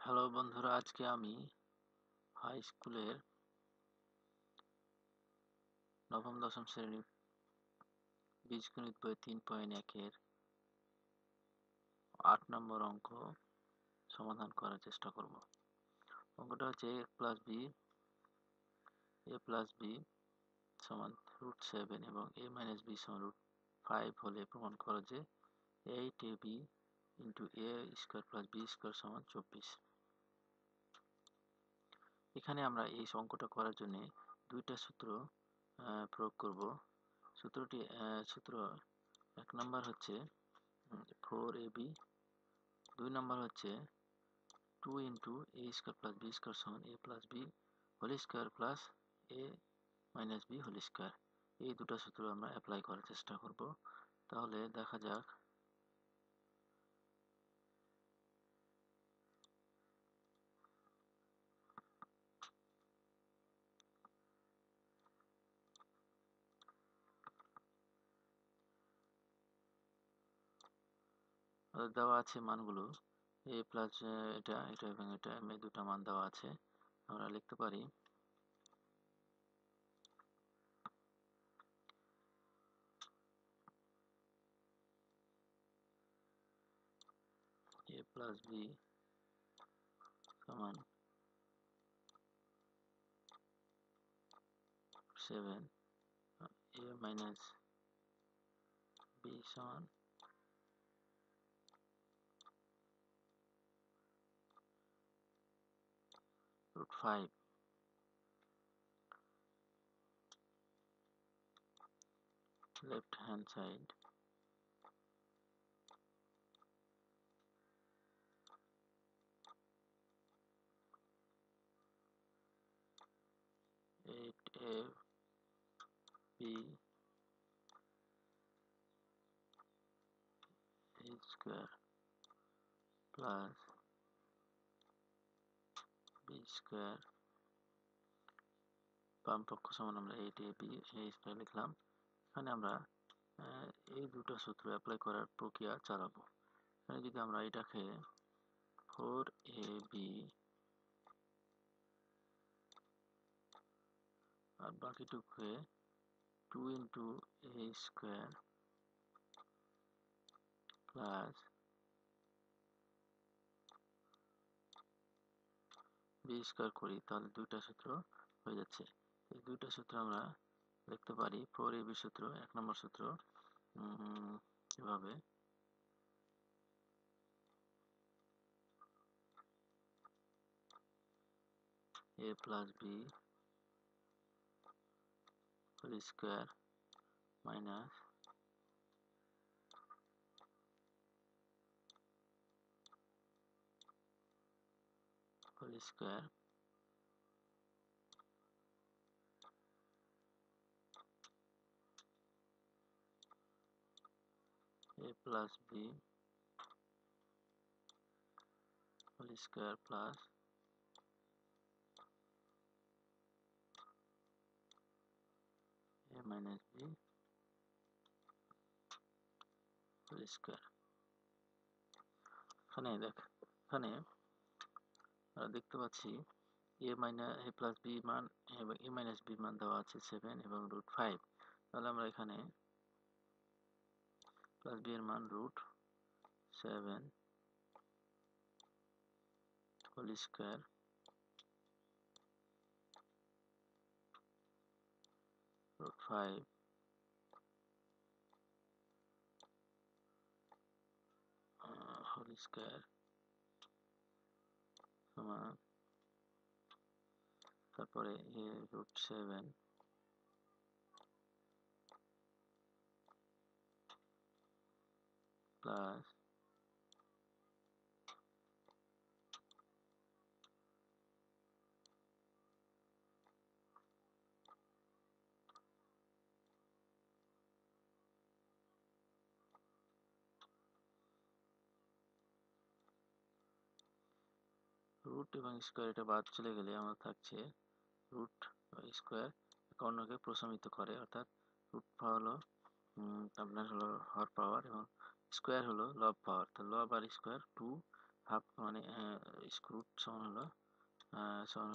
Hello বন্ধুরা, আজকে আমি হাই স্কুলের নবম দশম শ্রেণীর বীজগণিত বই 3.1-এর 8 নম্বর অঙ্ক সমাধান করার চেষ্টা করব। অঙ্কটা হচ্ছে a প্লাস বি সমান √7 এবং a মাইনাস বি সমান √5 হলে প্রমাণ করো যে 8ab into a square plus B square সমান 24। এখানে আমরা এই অঙ্কটা করার জন্য দুইটা সূত্র প্রয়োগ করব। সূত্র 1 নম্বর হচ্ছে 4ab, 2 নম্বর হচ্ছে 2 into a square plus B square সমান a plus B whole square plus a minus B whole square. এই দুটো সূত্র আমরা অ্যাপ্লাই করার চেষ্টা করব। তাহলে দেখা যাক। দেওয়া আছে মানগুলো a প্লাস এটা এটা এবং এটা দুটা মান দেওয়া আছে। আমরা লিখতে পারি a প্লাস বি সমান 7, a মাইনাস বি সমান √5। left hand side 8ab a square plus B square বাম পক্ষ সমান আমরা 8ab a স্কোয়ার লিখলাম। এখানে আমরা এই দুটো সূত্র অ্যাপ্লাই করার প্রক্রিয়া চালাবো। এখানে যদি আমরা এটাকে 4ab আর বাকিটুকুকে 2 into a square plus B square করি, তাহলে দুইটা সূত্র হয়ে যাচ্ছে। এই দুইটা সূত্র আমরা লিখতে পারি 4ab সূত্র 1 নম্বর সূত্র এভাবে a plus B whole square minus whole square a plus B whole square plus a minus B whole square. এখানে আমরা দেখতে পাচ্ছি a প্লাস বি মান এবং a মাইনাস বি মান দেওয়া আছে 7 এবং √5। তাহলে আমরা এখানে প্লাস বি এর মান √7 হোল স্কোয়ার √5 হোল স্কোয়ার সমান, তারপরে a √7 প্লাস রুট এবং স্কোয়ার এটা বাদ চলে গেলে আমার থাকছে রুট স্কোয়ার কর্ণকে প্রশমিত করে, অর্থাৎ রুট হলো আপনার হলো হর পাওয়ার এবং স্কোয়ার হলো লব পাওয়ার। তো লব আর স্কোয়ার 2 হাফ মানে স্ক্রুট সমান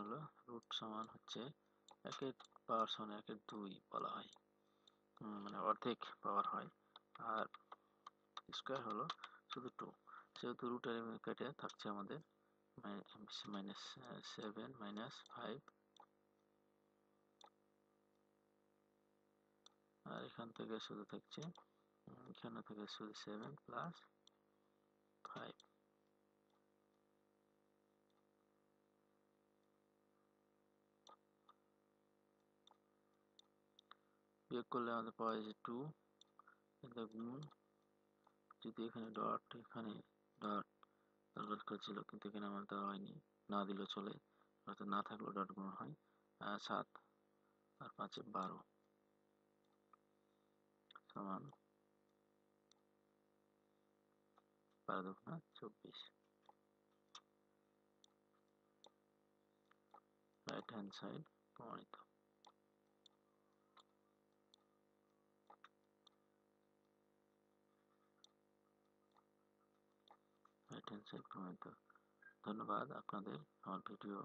হলো রুট সমান হচ্ছে 1/পাওয়ার সমান 1/2 বলা হয়, মানে অর্ধেক পাওয়ার হয়। আর স্কোয়ার হলো শুধু 2, যেহেতু রুটের কেটে থাকছে আমাদের -7 -5, আর এখান থেকে শুধু থাকছে এখানে থেকে শুধু 7 + 5। বিয়োগ করলে আমাদের পাওয়া যাচ্ছে 2, কিন্তু গুণ, যদি এখানে ডট এখানে ডট দরকার করেছিল, কিন্তু এখানে আমার দেওয়া হয়নি, না দিলেও চলে, অর্থাৎ না থাকলেও ডট গুণ হয়। 7 আর 5 12 সমান 12 × 24। রাইট হ্যান্ড সাইড প্রমাণিত। রাইট হ্যান্ড সাইড প্রমাণিত। ধন্যবাদ আপনাদের আমার ভিডিও